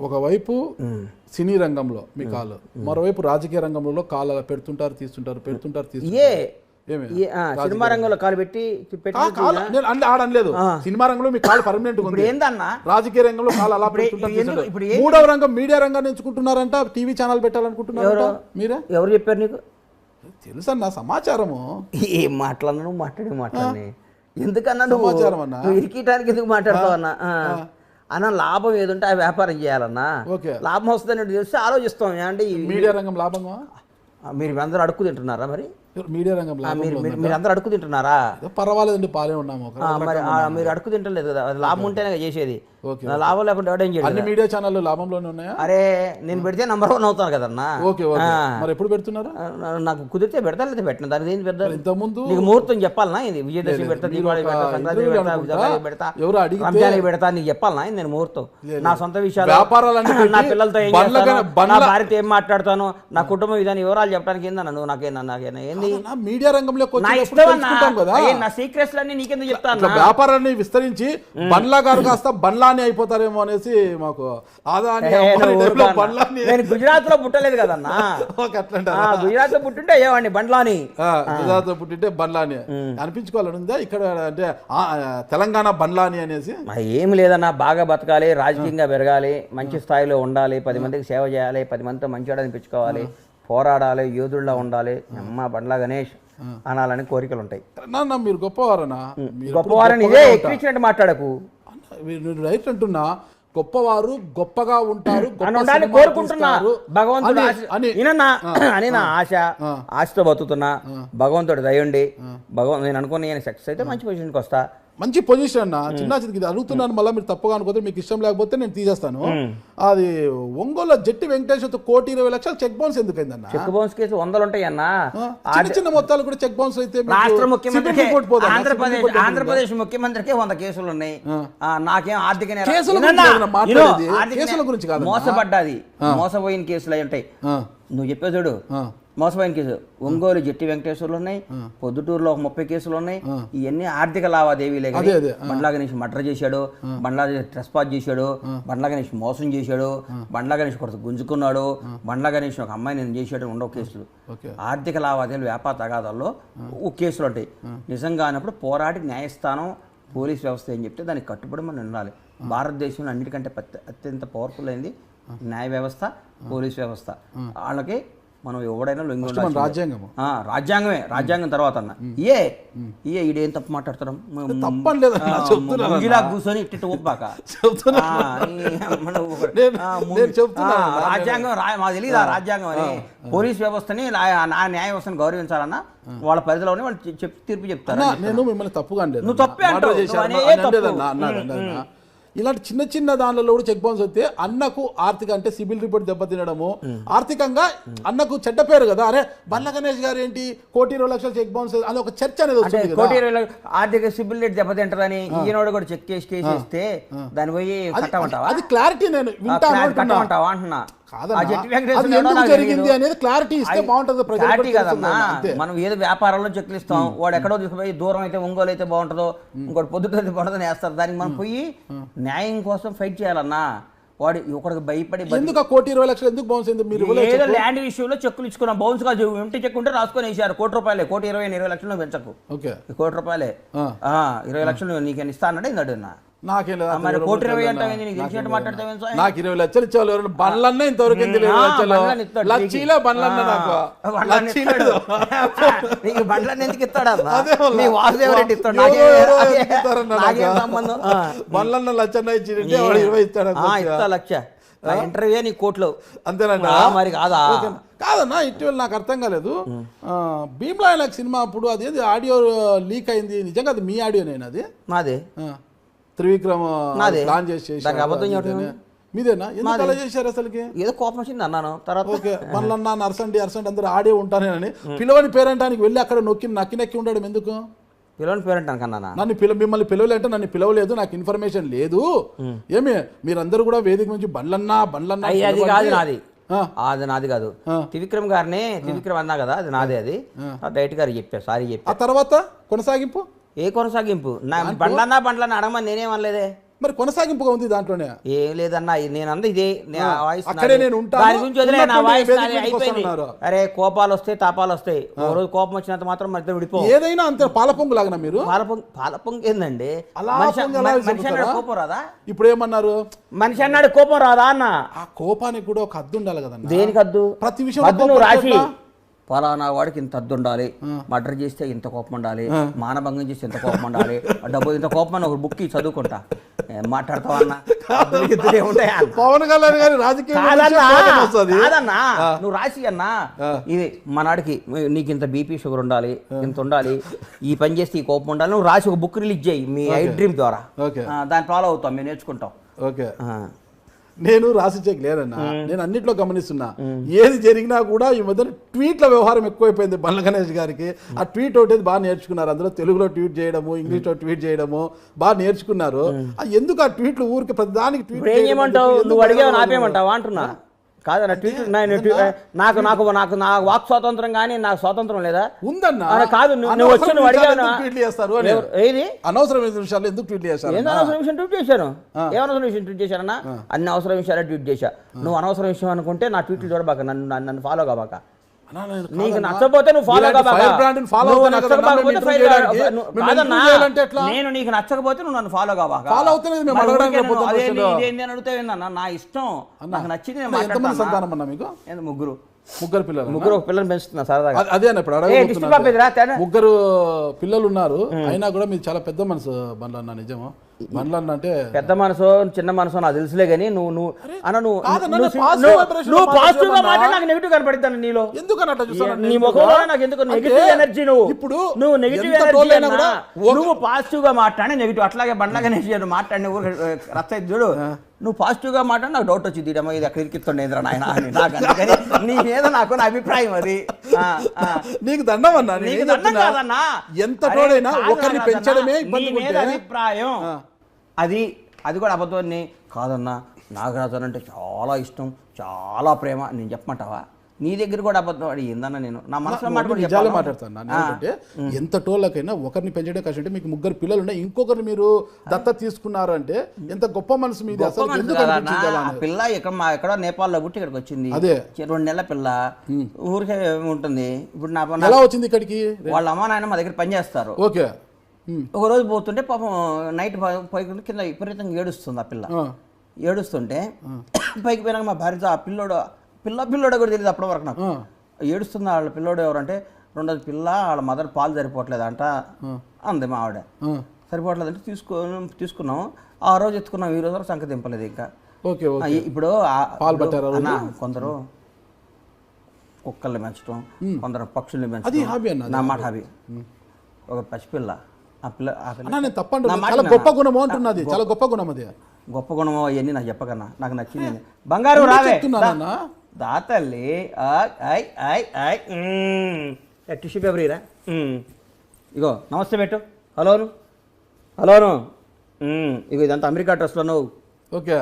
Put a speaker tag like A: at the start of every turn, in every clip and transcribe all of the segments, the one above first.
A: ఒకవైపు సినీ రంగంలో మీ కాలు, మరోవైపు రాజకీయ రంగంలో కాలు అలా పెడుతుంటారు తీస్తుంటారు.
B: సినిమా రంగంలో కాలు పెట్టి
A: ఆడలేదు. సినిమా రంగంలో మీ కాలు పర్మనెంట్ ఉంది. ఏందన్నా రాజకీయ రంగంలో కాలు అలా పెడుతుంటారు. మూడవ రంగం మీడియా రంగాన్ని ఎంచుకుంటున్నారంట. TV channel పెట్టాలనుకుంటున్నారు. మీరే
B: ఎవరు చెప్పారు నీకు?
A: తెలుసన్నా సమాచారము.
B: ఏం మాట్లాడినా మాట్లాడి ఎందుకన్నా సమాచారం అన్నా ఇరికిటానికి ఎందుకు మాట్లాడతావు అన్న లాభం ఏదుంటే ఆ వ్యాపారం చేయాలన్నా. లాభం వస్తుందని తెలిసి ఆలోచిస్తాం. అంటే
A: మీడియా రంగం లాభమా?
B: మీరు అందరూ అడుక్కు తింటున్నారా? మరి
A: మీడియా రంగం
B: మీరు అందరూ అడుక్కు తింటున్నారా?
A: పర్వాలేదండి, పాలే ఉన్నాము.
B: మరి మీరు అడుక్కు తింటలేదు కదా, లాభం ఉంటేనే చేసేది. లాభం లేకుండా ఎవడేం చేయలేదు.
A: అన్ని మీడియా ఛానల్ లాభంలోనే ఉన్నాయా?
B: అరే నేను పెడితే నంబర్ 1 అవుతాను కదన్నా.
A: మరి ఎప్పుడు పెడుతున్నారు?
B: నాకు కుదిరితే పెడతా, లేదా పెట్టిన దానికి ఏంది పెడతా.
A: ఇంతకుముందు
B: నీకు ముహూర్తం చెప్పాలనా? ఇది విజయదశమి పెడతా, దీపావళి పెడతా, సంక్రాంతి పెడతా, రంజాన్ పెడతా, నీకు చెప్పాలనా? నేను ముహూర్తం నా సొంత విషయాలు, నా పిల్లలతో ఏం చేస్తాను, నా భార్యతో ఏం మాట్లాడతాను, నా కుటుంబం ఇదని వివరాలు చెప్పడానికి ఏందన్నా నువ్వు? నాకేనా ఏంది
A: మీడియా రంగంలో
B: నా సీక్రెట్స్ అన్ని నీకెందుకు చెప్తాను?
A: వ్యాపారాన్ని విస్తరించి బండ్లా గారు కాస్త బండ్లా అయిపోతారేమో అనేసి మాకు.
B: నేను గుజరాత్ లో పుట్టలేదు కదన్నా. గుజరాత్ లో పుట్టింటే అయ్యేవాడిని బండ్లాని.
A: గుజరాత్ లో పుట్టింటే బండ్లాని అనిపించుకోవాలని ఉందా ఇక్కడ? అంటే తెలంగాణ బండ్లాని అనేసి
B: ఏం లేదన్నా. బాగా బతకాలి, రాజకీయంగా పెరగాలి, మంచి స్థాయిలో ఉండాలి, 10 మందికి సేవ చేయాలి, 10 మందితో మంచిగా అనిపించుకోవాలి, పోరాడాలి, యోధుల్లా ఉండాలి, అమ్మ బండ్లా గణేష్ అనాలని కోరికలు ఉంటాయి.
A: మీరు గొప్పవారనా?
B: గొప్పవారని ఇదే ఎక్కించినట్టు మాట్లాడకు.
A: రైట్ అంటున్నా. గొప్పవారు గొప్పగా ఉంటారు
B: కోరుకుంటున్నా. భగవంతుడు అని నా ఆశతో బతుకుతున్నా. భగవంతుడు దయండి. నేను అనుకుని సక్సెస్ అయితే మంచి పొజిషన్కి వస్తా.
A: మంచి పొజిషన్ అన్న. చిన్న ఇది అడుగుతున్నాను, మళ్ళీ మీరు తప్పుగా అనుకోతే, మీకు ఇష్టం లేకపోతే నేను తీసేస్తాను. అది ఒంగోలు జట్టి వెంకటేశ్వర 1,20,00,000 చెక్ బౌన్స్ ఎందుకైందన్న?
B: చెక్ బౌన్స్ కేసు 100 ఉంటాయి అన్న.
A: చిన్న చిన్న మొత్తాలు కూడా చెక్ బౌన్స్ అయితే
B: రాష్ట్ర ముఖ్యమంత్రి ఆంధ్రప్రదేశ్ ముఖ్యమంత్రికి 100 కేసులు ఉన్నాయి. నాకేం ఆర్థిక
A: కేసుల గురించి కాదు,
B: మోసపడ్డాది, మోసపోయిన కేసులు అయి ఉంటాయి. నువ్వు చెప్పే చూడు, మోసపోయిన కేసు ఒంగోలు జట్టి వెంకటేశ్వర్లు ఉన్నాయి, పొద్దుటూరులో 30 కేసులు ఉన్నాయి. ఇవన్నీ ఆర్థిక లావాదేవీలే. బండ్లా గణేష్ మర్డర్ చేశాడు, బండ్లా ట్రెస్పాస్ చేశాడు, బండ్లా గణేష్ మోసం చేశాడు, బండ్లా గణేష్ కొడుకు గుంజుకున్నాడు, బండ్లా గణేష్ ఒక అమ్మాయి నేను చేశాడు, ఉండవు కేసులు. ఆర్థిక లావాదేవీలు, వ్యాపార తగాదాల్లో కేసులు ఉంటాయి. నిజంగా అన్నప్పుడు పోరాడి న్యాయస్థానం, పోలీస్ వ్యవస్థ ఏం చెప్తే దానికి కట్టుబడి మనం ఉండాలి. భారతదేశంలో అన్నిటికంటే అత్యంత పవర్ఫుల్ అయింది న్యాయ వ్యవస్థ, పోలీస్ వ్యవస్థ. వాళ్ళకి మనం ఎవడైనా లొంగి ఉండాలి. రాజ్యాంగమే. రాజ్యాంగం తర్వాత అన్న ఈడేం తప్పు మాట్లాడతాం? కూర్చొని ఇట్టు ఒప్పాక రాజ్యాంగం మాకు తెలియదు. ఆ రాజ్యాంగం అని పోలీస్ వ్యవస్థని, న్యాయ వ్యవస్థని గౌరవించాలన్నా వాళ్ళ పరిధిలోనే వాళ్ళు తీర్పు చెప్తారు.
A: నేను మిమ్మల్ని తప్పుగా అనలేదు,
B: నువ్వు తప్పే అంటావు.
A: ఇలాంటి చిన్న చిన్న దానిలో కూడా చెక్ బౌన్స్ వస్తే అన్నకు ఆర్థిక అంటే సిబిల్ రిపోర్ట్ దెబ్బతినడము, ఆర్థికంగా అన్నకు చెడ్డ పేరు కదా. అరే బండ్లా గణేష్ గారు ఏంటి 1,20,00,000 చెక్ బౌన్స్, అది ఒక చర్చ అనేది వచ్చింది.
B: 1,20,00,000 ఆర్థిక సిబిల్ రేట్ దెబ్బతింటదని ఈయనోడు కూడా చెక్ కేసేస్తే దాని పోయి కట్టమంటావా?
A: అది క్లారిటీ నేను
B: కట్టమంటావా అంటున్నా.
A: జరిగింది అనేది క్లారిటీ ఇస్తే బాగుంటుంది.
B: మనం ఏదో వ్యాపారంలో చెక్లు ఇస్తాం, వాడు ఎక్కడో తీసుకుపోయి దూరం అయితే ఒంగోలు అయితే బాగుంటుందో, ఇంకోటి పొద్దుటైతే బాగుంటుందని వేస్తారు. దానికి మనం పోయి న్యాయం కోసం ఫైట్ చేయాలన్నా. వాడు ఒకరికి భయపడి
A: ఎందుకు 1,20,00,000 ఎందుకు బౌన్స్ అయింది? మీరు
B: ఏదో ల్యాండ్ విషయంలో చెక్కులు ఇచ్చుకున్నాం, బౌన్స్ గా ఎంటీ చెక్ ఉంటే రాసుకొని వేసారు. ₹1,20,000, 1,20,000 పెంచకు, ₹1,20,000, 20,00,000 నీకు ఇస్తా అన్నాడు. ఇందడున్నా
A: నాకేం లేదు.
B: మరి 1,20,000 అంటే నీకు తెలిసినట్టు మాట్లాడతావు.
A: నాకు 20,00,000 ఇచ్చేవాళ్ళు. బండ్లన్నా ఇంతవరకు లక్షలో బండ్లన్నా నాకు
B: బండ్లన్నీ ఎందుకు ఇస్తాడా? వాసుదేవరెడ్డి ఇస్తాడు.
A: బండ్లన్నా లక్షన్న ఇచ్చి 20 ఇస్తాడు.
B: ఇస్తా లక్ష ఇంటర్వ్యూ నీ కోట్లు
A: అంతేనంట.
B: మరి కాదా?
A: కాదన్నా, ఇటీవల నాకు అర్థం కాలేదు. భీమ్లా నాకు సినిమా అప్పుడు అదేది ఆడియో లీక్ అయింది, నిజంగా అది మీ ఆడియోనేనా? అది
B: నాదే.
A: త్రివిక్రమ్ ప్లాన్ చేసి మీదేనా? ఎందుకు అలా చేశారు? అసలుకి
B: ఏదో కోపం వచ్చింది అన్నాను. తర్వాత
A: ఓకే మళ్ళన్నా అర్సండి అందరూ ఆడే ఉంటానేనని పిలవని పేరంటానికి వెళ్ళి అక్కడ నక్కి ఉండడం ఎందుకు?
B: పిలవని పేరంటాను కన్నా
A: మిమ్మల్ని పిలవలేంటే నన్ను పిలవలేదు, నాకు ఇన్ఫర్మేషన్ లేదు. ఏమి మీరందరూ కూడా వేదిక నుంచి బండ్లన్నా
B: అది కాదు నాది, అది నాది కాదు. త్రివిక్రమ్ గారిని త్రివిక్రమ్ అన్నా కదా, అది నాదే. అది డైరెక్ట్ గారు చెప్పా, సారీ చెప్పా.
A: ఆ తర్వాత కొనసాగింపు
B: ఏ కొనసాగింపు నా బండ్లన్నా అడగమని నేనేమనలేదే.
A: మరి కొనసాగింపుగా ఉంది దాంట్లోనే.
B: ఏం లేదన్నా, నేను అంద ఇదే వాయిస్
A: అక్కడే నేను ఉంటాను,
B: దాని గురించి వదిలే, నా వాయిస్
A: ఉన్నట్టుండి
B: అయిపోయింది.
A: వస్తున్నారు.
B: అరే కోపాలు వస్తాయి, తాపాలు వస్తాయి, ఓ రోజు కోపం వచ్చినంత మాత్రం మరి ఇద్దరు విడిపో.
A: ఏదైనా అంతే పాలపొంగు లాగా మీరు.
B: పాలపొంగు ఏందండి?
A: అలా
B: మనిషి
A: పొంగు ఎలా
B: మనిషి అన్నాడు కోపం రాదా?
A: ఇప్పుడు ఏమన్నారు?
B: మనిషి అన్నాడు కోపం రాదా అన్న?
A: ఆ కోపానికి కూడా ఒక హద్దు ఉండాలి కదన్నా.
B: దేనికి హద్దు?
A: ప్రతి విషయం
B: హద్దు నువ్వు రాసి పలానా వాడికి ఇంత హద్దు ఉండాలి, మర్డర్ చేస్తే ఇంత కోపం ఉండాలి, మానభంగం చేస్తే ఇంత కోపం ఉండాలి, డబ్బు ఇంత కోపం అని ఒక బుక్ చదువుకుంటా. మాట్లాడతావా అన్న?
A: పవన్ కళ్యాణ్ గారి రాజకీయ
B: కాదన్నా, నువ్వు రాసి అన్నా ఇది మనాడికి నీకు ఇంత బీపీ షుగర్ ఉండాలి, ఇంత ఉండాలి, ఈ పని చేస్తే ఈ కోపం ఉండాలి, నువ్వు రాసి ఒక బుక్ రిలీజ్ చేయి మీ ఐ డ్రీమ్ ద్వారా. దాన్ని ఫాలో అవుతాం, మేము నేర్చుకుంటాం.
A: ఓకే, నేను రాసి చెక్ లేదన్నా, నేను అన్నిట్లో గమనిస్తున్నా. ఏది జరిగినా కూడా ఈ మధ్య ట్వీట్ల వ్యవహారం ఎక్కువైపోయింది బండ్ల గణేష్ గారికి. ఆ ట్వీట్ ఒకటి బాగా నేర్చుకున్నారు, అందులో తెలుగులో ట్వీట్ చేయడము, ఇంగ్లీష్లో ట్వీట్ చేయడము బాగా నేర్చుకున్నారు. ఎందుకు ఆ ట్వీట్లు ఊరికి ప్రతిదానికి ట్వీట్
B: ఏమంటావు? నువ్వు అడిగావు నాపేమంటావా అంటున్నా. కాదన్న ట్వీట్ నాకు నాకు నాకు నా వాక్ స్వాతంత్రం కానీ నాకు స్వాతంత్రం లేదా?
A: ఉందన్నా.
B: కాదు నువ్వు వచ్చి నువ్వు అడిగావు
A: ట్వీట్లు చేస్తారు
B: ఏది
A: అనవసరమైన విషయాలు ఎందుకు ట్వీట్ చేస్తారు?
B: ఏం అనవసరం విషయం ట్వీట్ చేశాను? ఏమనవసరం విషయం ట్వీట్ చేశానన్నా? అన్ని అవసరం విషయాలే ట్వీట్ చేశా. నువ్వు అనవసరం విషయం అనుకుంటే నా ట్వీట్లు చూడబాక, నన్ను ఫాలో కాబాక. నీకు నచ్చకపోతే నువ్వు ఫాలో కాబాక. నేను నీకు నచ్చకపోతే నువ్వు నన్ను ఫాలో కాబాక. ఇదేంది అని అడుగుతావు ఏందన్నా? నా ఇష్టం, నాకు నచ్చింది నేను మాట్లాడతాను.
A: ముగ్గురు పిల్లలు,
B: ఒక పిల్లలు పెంచుతున్నా సరదాగా.
A: అదే ఇప్పుడు ముగ్గురు పిల్లలు ఉన్నారు, అయినా కూడా మీరు చాలా పెద్ద మనసు బండ్ల అన్న. నిజము బండ్ల అన్న అంటే
B: పెద్ద మనసు చిన్న మనసు నాకు తెలుసులే, కానీ నువ్వు పాజిటివ్ గా మాట్లాడి నాకు నెగిటివ్ కనపడతాను నీలో. నీ ముఖంలో నాకు ఎందుకు నెగిటివ్ ఎనర్జీ? నువ్వు నెగిటివ్ ఎనర్జీ, నువ్వు పాజిటివ్ గా మాట్లాడి నెగిటివ్. అట్లాగే బండ్లగా నెగిటివ్ మాట్లాడి రచ్చ చూడు. నువ్వు పాజిటివ్ గా మాట్లాడి నాకు డౌట్ వచ్చింది, ఇదేమో ఇది అక్కడ ఇరికిస్తుండేంద్రా నాయన అని. నాకు నీ మీద నాకు నా అభిప్రాయం అది.
A: నీకు దండం అన్నా,
B: కాదన్నా,
A: ఎంత తోడైనా ఒకరిని పెంచడమే
B: అభిప్రాయం. అది కూడా అబద్ధాన్ని కాదన్నా. నాగరాజు అంటే చాలా ఇష్టం, చాలా ప్రేమ నేను చెప్పమంటావా? నీ దగ్గర కూడా అబద్ధం అడి ఏందన్నా? నేను నా మనసులో
A: నిజాలే మాట్లాడతాను. ఏంటంటే ఎంత టోళ్ళకైనా ఒకరిని పెంచడం కష్టం. అంటే మీకు ముగ్గురు పిల్లలు ఉన్నాయి, ఇంకొకరిని మీరు దత్త తీసుకున్నారు అంటే ఎంత గొప్ప మనసు మీది. అసలు
B: పిల్ల ఎక్కడో నేపాల్లో పుట్టి ఇక్కడికి వచ్చింది.
A: అదే 2
B: నెలల పిల్ల ఊరికే ఉంటుంది. ఇప్పుడు నా
A: ఎలా వచ్చింది ఇక్కడికి?
B: వాళ్ళ అమ్మ నాయన మా దగ్గర పనిచేస్తారు.
A: ఓకే,
B: ఒక రోజు పోతుంటే పాపం నైట్ పైకి కింద విపరీతంగా ఏడుస్తుంది ఆ పిల్ల. ఏడుస్తుంటే పైకి పోయినాక మా భార్యతో ఆ పిల్లోడు కూడా తెలియదు అప్పటి వరకు నాకు. ఏడుస్తుంది వాళ్ళ పిల్లోడు ఎవరంటే, రెండోది పిల్ల వాళ్ళ మదర్ పాలు సరిపోవట్లేదంట అంది మా ఆవిడ. సరిపోవట్లేదంటే తీసుకున్నాం. ఆ రోజు ఎత్తుకున్నాం, ఈ రోజు సంఖ్య దింపలేదు ఇంకా. ఇప్పుడు కొందరు కుక్కల్ని పెంచడం, కొందరు పక్షుల్ని పెంచడం నా మాట హాబీ. ఒక పసిపిల్ల
A: గొప్ప గుణము అంటున్నది, చాలా గొప్ప గుణం. అది
B: గొప్ప గుణమో అవన్నీ నాకు చెప్పకన్నా, నాకు నచ్చింది. బంగారు రావే దాతల్లి టిష్యూ పేపర్ ఇరా. ఇగో నమస్తే పెట్టు. హలోను ఇగో ఇదంతా అమెరికా డ్రెస్లో.
A: ఓకే,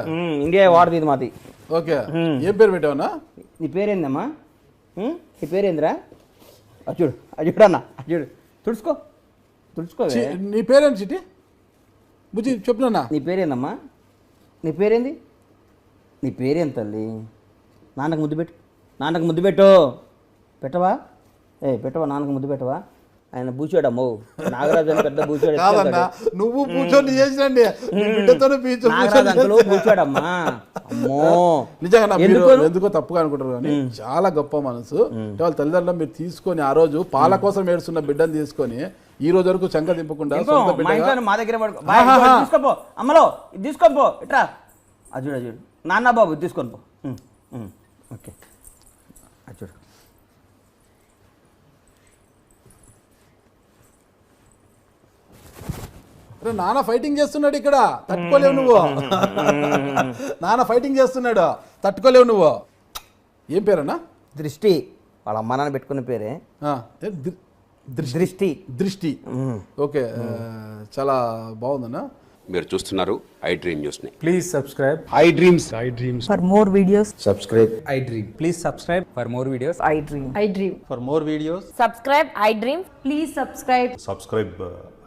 B: ఇండియా వాడది ఇది మాది.
A: ఓకే, ఏం పేరు పెట్టావన్నా?
B: నీ పేరేందమ్మా? నీ పేరేందిరా? అచ్చుడు తుడుచుకో.
A: నీ పేరేంటి చిట్టి? బుజ్జి చెప్పున్నా.
B: నీ పేరేందమ్మా? నీ పేరేంది? నీ పేరేం తల్లి? నాన్నకు ముద్దు పెట్టు. పెట్టవా? పెట్టవా? నాన్నకు ముద్దు పెట్టవా? ఆయన బూచాడమ్మో, నాగరాజు అని పెద్ద బూచాడు.
A: నువ్వు కూర్చొని చేసినండి,
B: బూచాడమ్మా. అమ్మో
A: నిజంగా ఎందుకో తప్పుగా అనుకుంటారు, కానీ చాలా గొప్ప మనసు. వాళ్ళ తల్లిదండ్రులు మీరు తీసుకొని ఆ రోజు పాల కోసం ఏడుస్తున్న బిడ్డను తీసుకొని ఈ రోజు వరకు చంక దింపకుండా
B: మా దగ్గర తీసుకోపో. అమ్మలో తీసుకోపో, ఇట్రా. అజుడు నాన్న బాబు తీసుకొని పో. ఓకే, అజుడు
A: నాన్న ఫైటింగ్ చేస్తున్నాడు ఇక్కడ, తట్టుకోలేవు నువ్వు. నాన్న ఫైటింగ్ చేస్తున్నాడు, తట్టుకోలేవు నువ్వు. ఏం పేరన్నా?
B: దృష్టి. వాళ్ళ అమ్మ నాన్న పెట్టుకున్న పేరే దృష్టి.
A: ఓకే, చాలా బాగుందన్నా.
C: మీరు చూస్తున్నారు ఐ డ్రీమ్ న్యూస్ ని.
D: Please subscribe
C: I dreams.
E: For more videos,
C: subscribe
D: I dream. Please subscribe for more videos.
E: I dream.
D: For more videos.
F: Subscribe, I dream. Please subscribe.
G: subscribe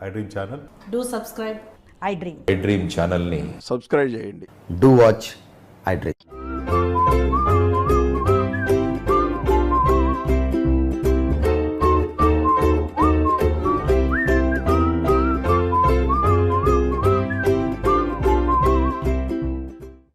E: I dream channel.
F: Do subscribe. I Dream.
E: I dream ఛానల్ని
G: subscribe చేయండి.
B: Do watch I dream.